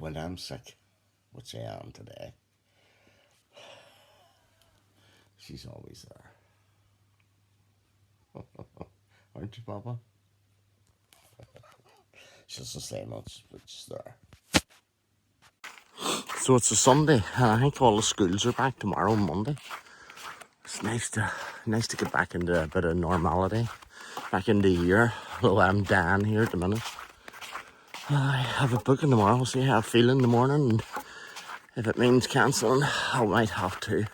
when I'm sick, which I am today, she's always there. Aren't you, Papa? She doesn't say much, but she's there. So it's a Sunday, and I think all the schools are back tomorrow and Monday. It's nice to get back into a bit of normality, back into the year. Although I'm down here at the minute. I have a booking tomorrow, we'll see how I feel in the morning, and if it means cancelling, I might have to.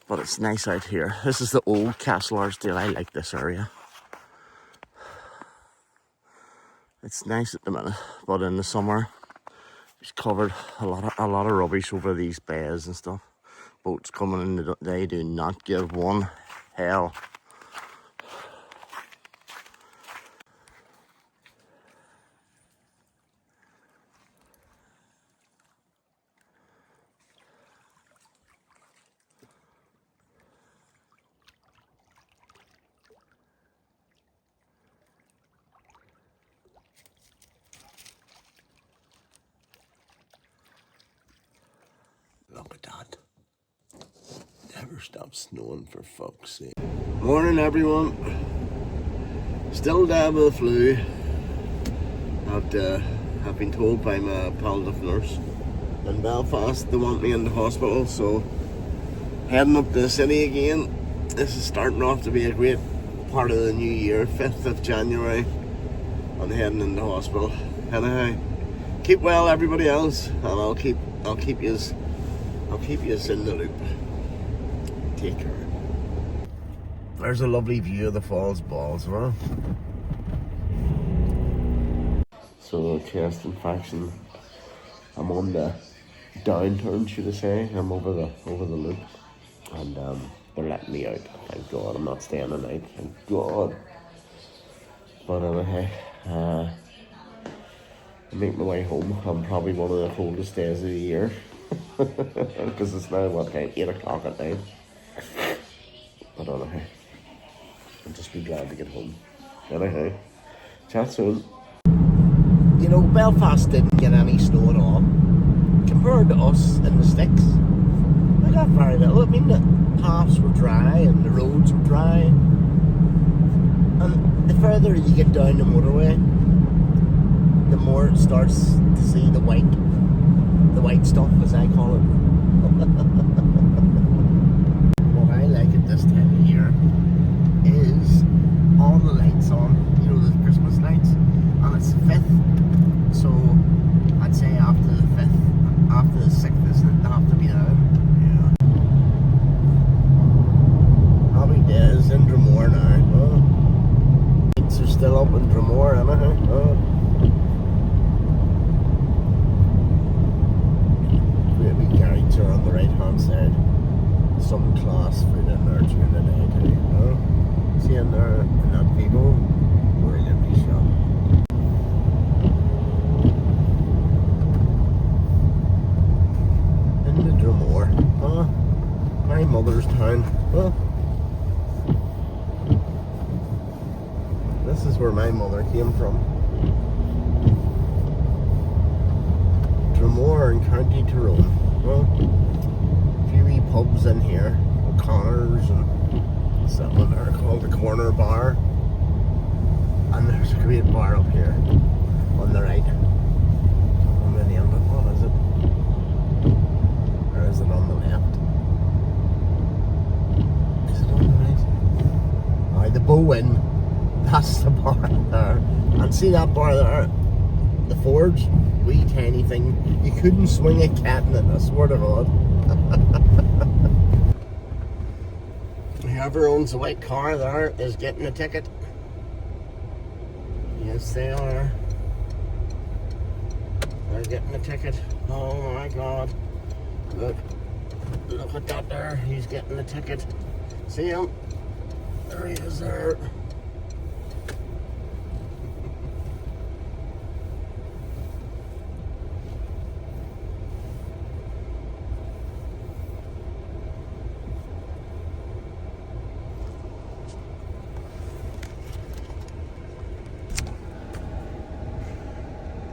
But it's nice out here. This is the old Castle Archdale. I like this area. It's nice at the minute, but in the summer, it's covered a lot of rubbish over these bays and stuff. Boats coming in, they do not give one hell. Look at that. Never stops snowing, for fuck's sake. Morning, everyone. Still down with the flu. I've been told by my palliative nurse in Belfast they want me in the hospital, so heading up to the city again. This is starting off to be a great part of the new year, 5th of January. I'm heading in the hospital. Anyhow, keep well, everybody else, and I'll keep you in the loop. Take care. There's a lovely view of the Falls Balls, huh? So chest infection. I'm on the downturn, should I say? I'm over the loop, and they're letting me out. Thank God, I'm not staying the night. Thank God. But anyway, I make my way home. I'm probably one of the coldest days of the year. Because it's now, what time? 8 o'clock at night. But anyway, I'll just be glad to get home. Anyhow, chat soon. You know, Belfast didn't get any snow at all. Compared to us in the sticks, we got very little. I mean, the paths were dry and the roads were dry. And the further you get down the motorway, the more it starts to see the white stuff, as I call it. What I like at this time of year is all the lights on, you know, the Christmas lights, and it's the 5th, so I'd say after the 5th, after the 6th, isn't it? They have to be down. Yeah. Happy days in Dromore now. Oh. Lights are still up in Dromore, anyhow. Oh. Are on the right hand side. Some class food in there during the day too, you know? See in there in that people, brilliantly shot. Into Dromore, my mother's town. This is where my mother came from. Dromore in County Tyrone. Well, a few wee pubs in here, O'Connor's and something there called the Corner Bar, and there's a great bar up here on the right. On the name of it, what is it? Or is it on the left? Is it on the right? Aye, the Bow Inn. That's the bar there. And see that bar there? The Forge? Wee tiny thing. You couldn't swing a cat in it, I swear to God. Whoever owns the white car there is getting a ticket. Yes, they are. They're getting a ticket. Oh my God. Look at that there. He's getting a ticket. See him? There he is there.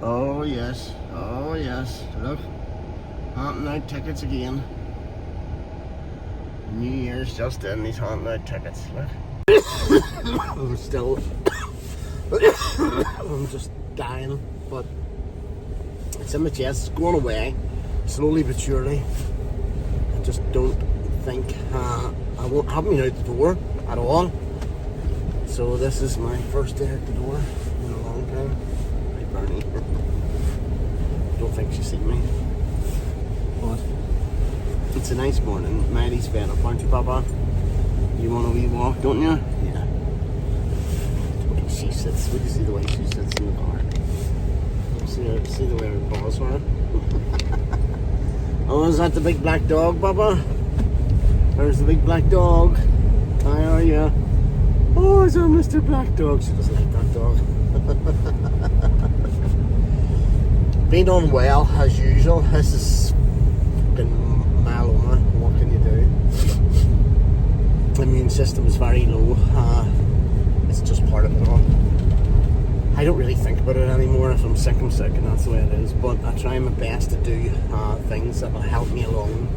Oh yes, oh yes, look, haunting out tickets again. New Year's just in, these haunting out tickets, look. I'm still, I'm just dying, but it's in my chest, it's going away, slowly but surely. I just don't think, I haven't been out the door at all. So this is my first day out the door in a long time. Hi Bernie. Don't think she's seen me. But it's a nice morning. Miley's fed up, aren't you, Papa? You want a wee walk, don't you? Yeah. The way she sits. We can see the way she sits in the car. See the way her paws are. Oh, is that the big black dog, Papa? There's the big black dog. Hi, are you? Oh, is that Mr. Black Dog? She doesn't like that dog. Being unwell, as usual. This is fucking myeloma. What can you do? Immune system is very low. It's just part of it all. I don't really think about it anymore. If I'm sick, and that's the way it is. But I try my best to do things that will help me along.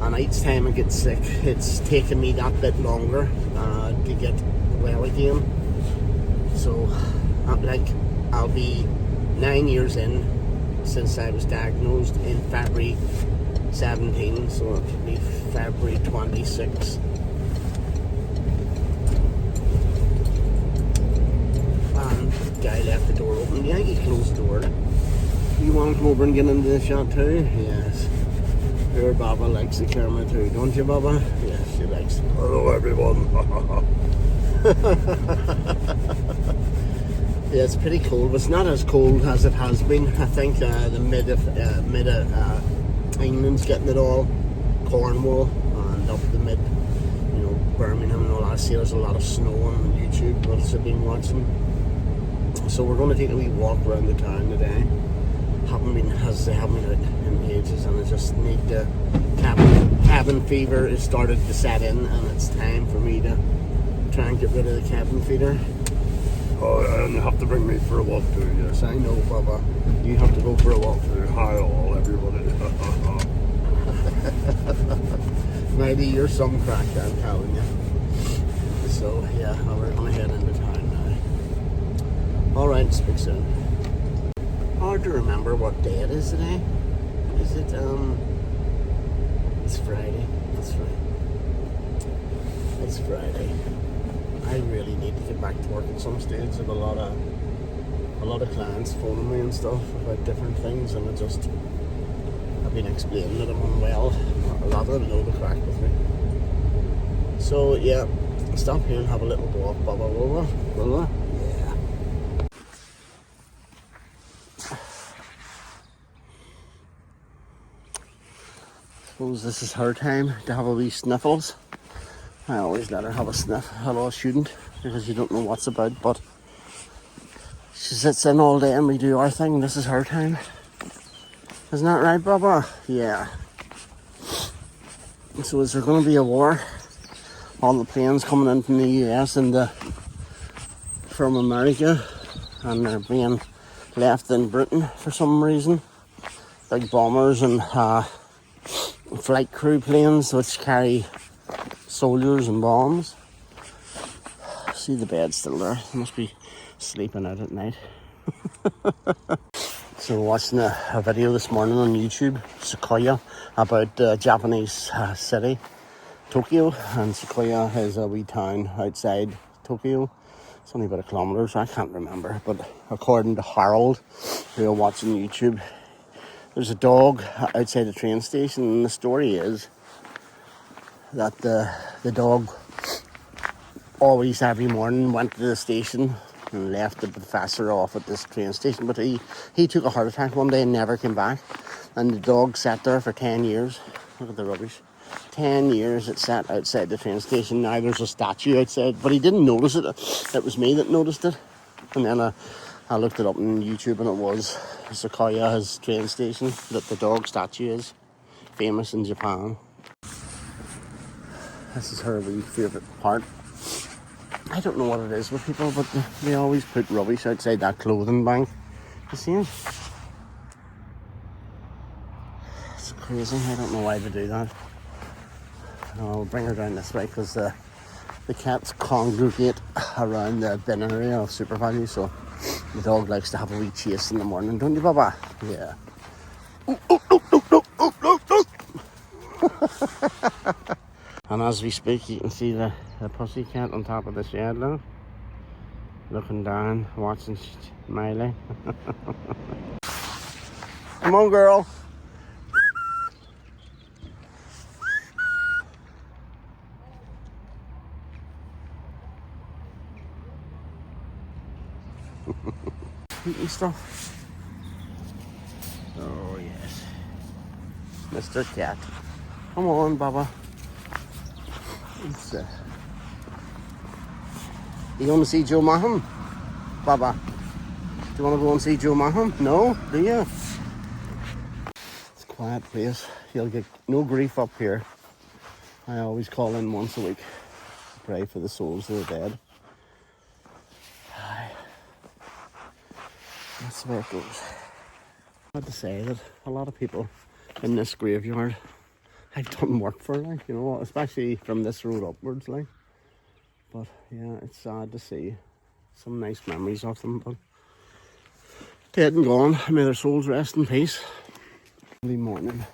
And each time I get sick, it's taken me that bit longer to get well again. So, I'll be 9 years in since I was diagnosed in February 17, so it'll be February 26. And the guy left the door open. Yeah, he closed the door. You want to come over and get into the shot too? Yes. Poor Baba likes the camera too, don't you, Baba? Yes, she likes it. Hello, everyone. Yeah, it's pretty cold, but it's not as cold as it has been. I think the mid of England's getting it all. Cornwall and up the mid, Birmingham and all that. I see there's a lot of snow on YouTube, what I've been watching. So we're going to take a wee walk around the town today. Haven't been out in ages, and I just need the cabin fever has started to set in, and it's time for me to try and get rid of the cabin fever. Oh, and you have to bring me for a walk too. Yes, I know, Baba. You have to go for a walk too. Hi all, everybody. Maybe you're some crack, I'm telling you. So yeah, we're gonna head into town now. All right, speak soon. Hard to remember what day it is today. Is it, it's Friday. That's right. It's Friday. I really need to get back to work at some stage. I have a lot of clients phoning me and stuff about different things, and I've been explaining that I'm unwell. A lot of them know the crack with me. So yeah, stop here and have a little walk, Baba, will we? Yeah. Suppose this is her time to have a wee sniffles. I always let her have a sniff. Hello, shouldn't, because you don't know what's about, but she sits in all day and we do our thing. This is her time. Isn't that right, Baba? Yeah. So is there going to be a war? All the planes coming in from the US and from America, and they're being left in Britain for some reason. Big bombers and flight crew planes which carry soldiers and bombs. See the bed still there. They must be sleeping out at night. So watching a video this morning on YouTube, Sequoia, about the Japanese city, Tokyo. And Sequoia is a wee town outside Tokyo. It's only about 1 kilometre, so I can't remember. But according to Harold, who are watching YouTube, there's a dog outside the train station, and the story is that the dog always every morning went to the station and left the professor off at this train station, but he took a heart attack one day and never came back, and the dog sat there for 10 years. Look at the rubbish. 10 years it sat outside the train station. Now there's a statue outside, but he didn't notice it. It was me that noticed it, and then I looked it up on YouTube, and it was Sequoia's train station that the dog statue is, famous in Japan. This is her wee favourite part. I don't know what it is with people, but they always put rubbish outside that clothing bank. You see it? crazy. I don't know why they do that. I'll bring her down this way because the cats congregate around the bin area of Super Value, so the dog likes to have a wee chase in the morning, don't you, Baba? Yeah. And as we speak, you can see the pussy cat on top of the shed now, looking down, watching Miley. Come on, girl. Eating stuff. Oh yes, Mr. Cat. Come on, Baba. You want to see Joe Mahon, Baba? Do you want to go and see Joe Mahon? No, do you? It's a quiet place. You'll get no grief up here. I always call in once a week to pray for the souls of the dead. That's the way it goes. I have to say that a lot of people in this graveyard I've done work for, like, you know, especially from this road upwards, like. But yeah, it's sad to see some nice memories of them, but dead and gone. May their souls rest in peace. Early morning.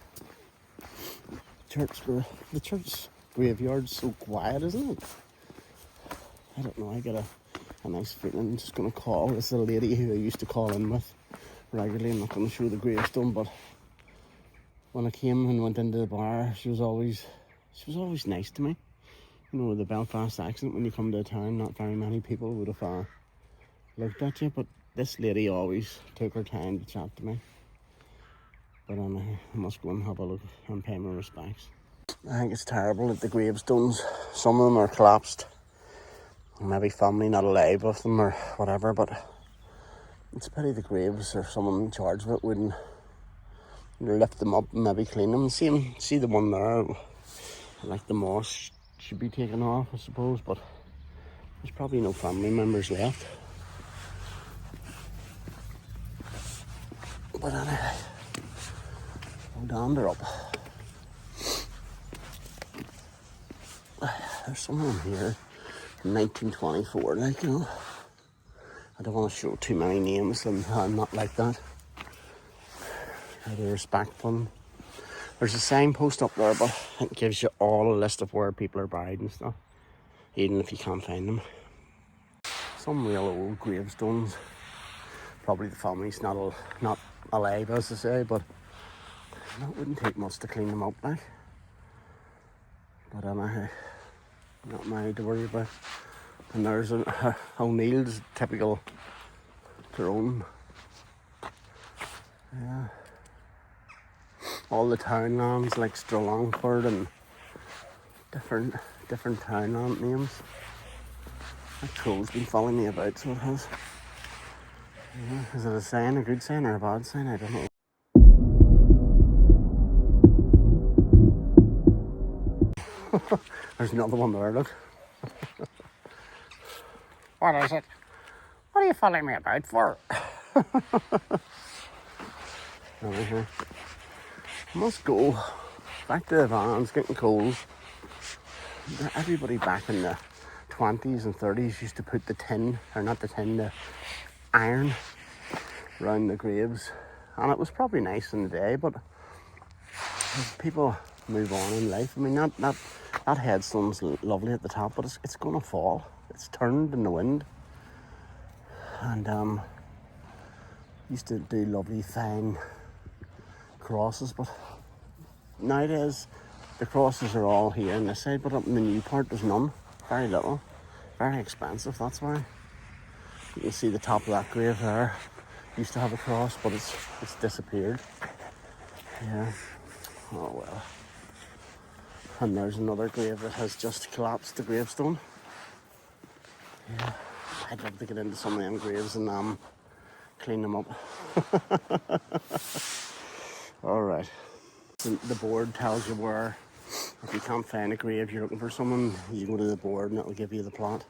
The church graveyard's so quiet, isn't it? I don't know, I get a nice feeling. I'm just going to call this little lady who I used to call in with regularly. I'm not going to show the gravestone, but when I came and went into the bar, she was always nice to me. You know, with the Belfast accent, when you come to a town, not very many people would have looked at you, but this lady always took her time to chat to me. But I must go and have a look and pay my respects. I think it's terrible that the gravestones, some of them are collapsed. Maybe family not alive with them or whatever, but it's a pity the graves or someone in charge of it wouldn't lift them up and maybe clean them. See the one there, like the moss should be taken off, I suppose, but there's probably no family members left. But anyway, hold on, they're up. There's someone here from 1924, like, you know. I don't want to show too many names, and I'm not like that. Out of respect for them. There's a signpost up there, but it gives you all a list of where people are buried and stuff, even if you can't find them. Some real old gravestones. Probably the family's not alive, as I say, but it wouldn't take much to clean them up, like. But not mine to worry about. And there's O'Neill's typical Tyrone. Yeah. All the townlands like Strolongford and different townland names. That troll's been following me about, so it has. Yeah. Is it a sign, a good sign or a bad sign? I don't know. There's another one there, look. What is it? What are you following me about for? Must go. Back to the van, it's getting cold. Everybody back in the 20s and 30s used to put the iron around the graves. And it was probably nice in the day, but as people move on in life, I mean, that headstone's lovely at the top, but it's going to fall. It's turned in the wind. And used to do lovely fine crosses, but nowadays the crosses are all here on this side, but up in the new part there's none. Very little. Very expensive, that's why. You can see the top of that grave there. Used to have a cross, but it's disappeared. Yeah. Oh well. And there's another grave that has just collapsed, the gravestone. Yeah. I'd love to get into some of them graves and clean them up. Alright. The board tells you where, if you can't find a grave, you're looking for someone, you go to the board and it'll give you the plot.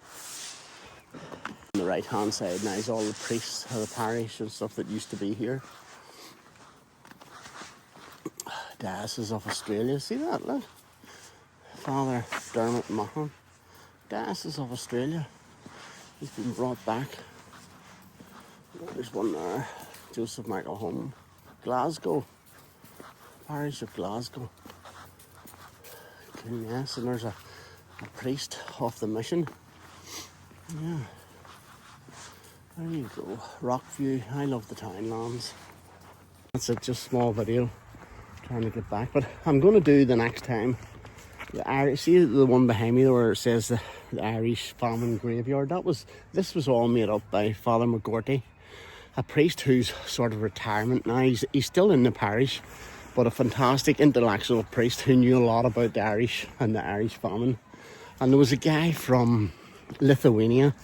On the right hand side now is all the priests of the parish and stuff that used to be here. Diocese of Australia. See that? Look. Father Dermot Mahan, Diocese of Australia. He's been brought back. There's one there. Joseph Michael Home. Glasgow. Parish of Glasgow. Yes, and there's a priest of the mission. Yeah. There you go. Rockview. I love the Townlands. That's it, just a small video. Trying to get back. But I'm going to do the next time. The Irish, see the one behind me where it says the Irish Famine Graveyard? This was all made up by Father McGorty, a priest who's sort of retirement now. He's still in the parish, but a fantastic intellectual priest who knew a lot about the Irish and the Irish famine. And there was a guy from Lithuania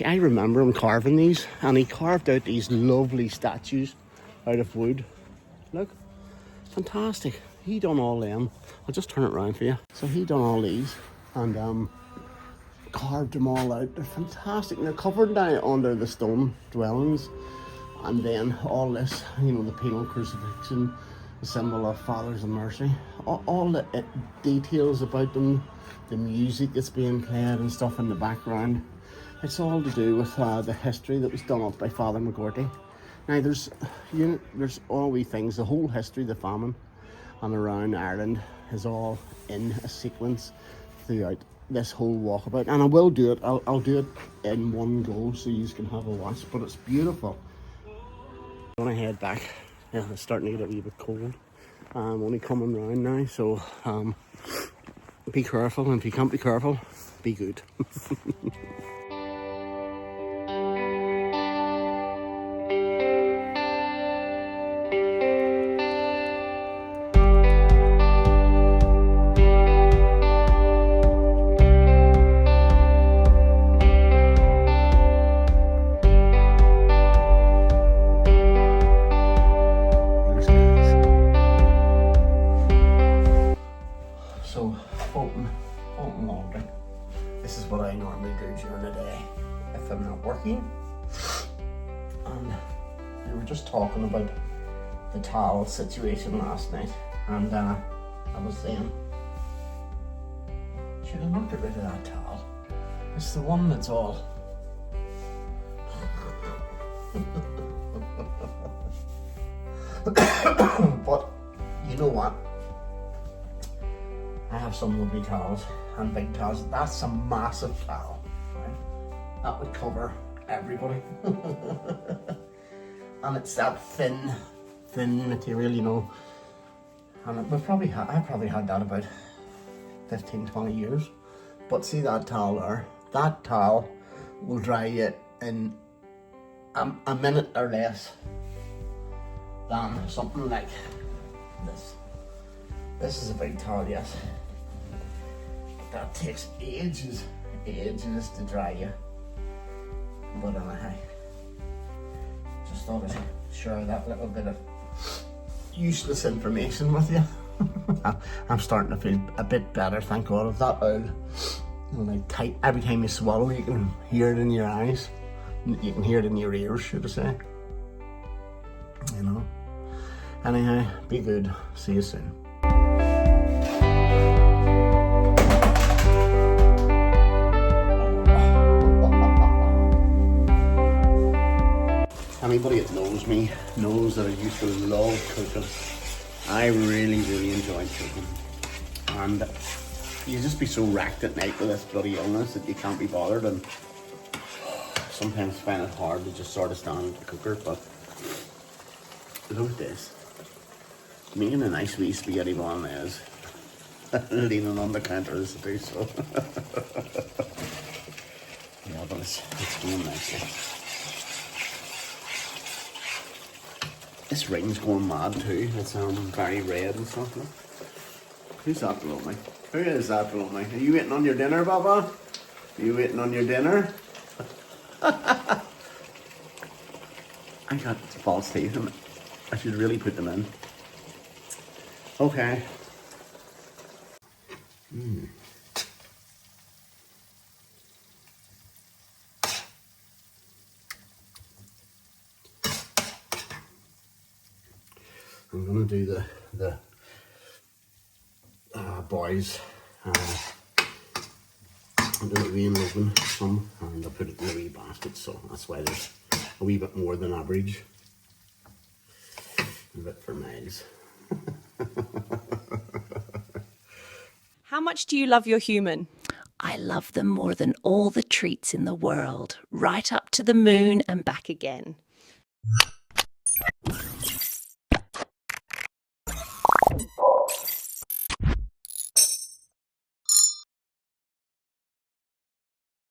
I remember him carving these, and he carved out these lovely statues out of wood. Look, fantastic. He done all them. I'll just turn it around for you. So he done all these and carved them all out. They're fantastic. And they're covered now under the stone dwellings. And then all this, the penal crucifixion, the symbol of Fathers of Mercy. All the details about them, the music that's being played and stuff in the background. It's all to do with the history that was done up by Father McGorty. Now there's all wee things, the whole history of the famine and around Ireland is all in a sequence throughout this whole walkabout, and I will do it. I'll do it in one go so you can have a watch, but it's beautiful. I'm gonna head back. Yeah, it's starting to get a wee bit cold. I'm only coming round now, so be careful, and if you can't be careful, be good. This is what I normally do during the day if I'm not working. And we were just talking about the towel situation last night, and I was saying, should I not get rid of that towel? It's the one that's all but you know what? I have some lovely towels and big towels. That's a massive towel, right? That would cover everybody. And it's that thin material, and I probably had that about 15-20 years. But see that towel there? That towel will dry you in a minute or less than something like this. This is a big towel, yes. That takes ages to dry you. But anyhow, just thought I'd share that little bit of useless information with you. I'm starting to feel a bit better, thank God, of that oil. Like tight, every time you swallow, you can hear it in your eyes. You can hear it in your ears, should I say. Anyhow, be good. See you soon. Anybody that knows me knows that I used to love cooking. I really enjoyed cooking. And you just be so wrecked at night with this bloody illness that you can't be bothered, and sometimes find it hard to just sort of stand at the cooker. But look at this. Making a nice wee spaghetti bolognese. Leaning on the counter as to do so. Yeah, but it's going nicely. This ring's going mad too. It's very red and stuff. Look. Who's that below me? Who is that below me? Are you waiting on your dinner, Baba? Are you waiting on your dinner? I got false teeth in it. I should really put them in. Okay. I'm gonna do the boys. I'm doing a wee unloading some, and I put it in a wee basket, so that's why there's a wee bit more than average. A bit for miles. How much do you love your human? I love them more than all the treats in the world, right up to the moon and back again.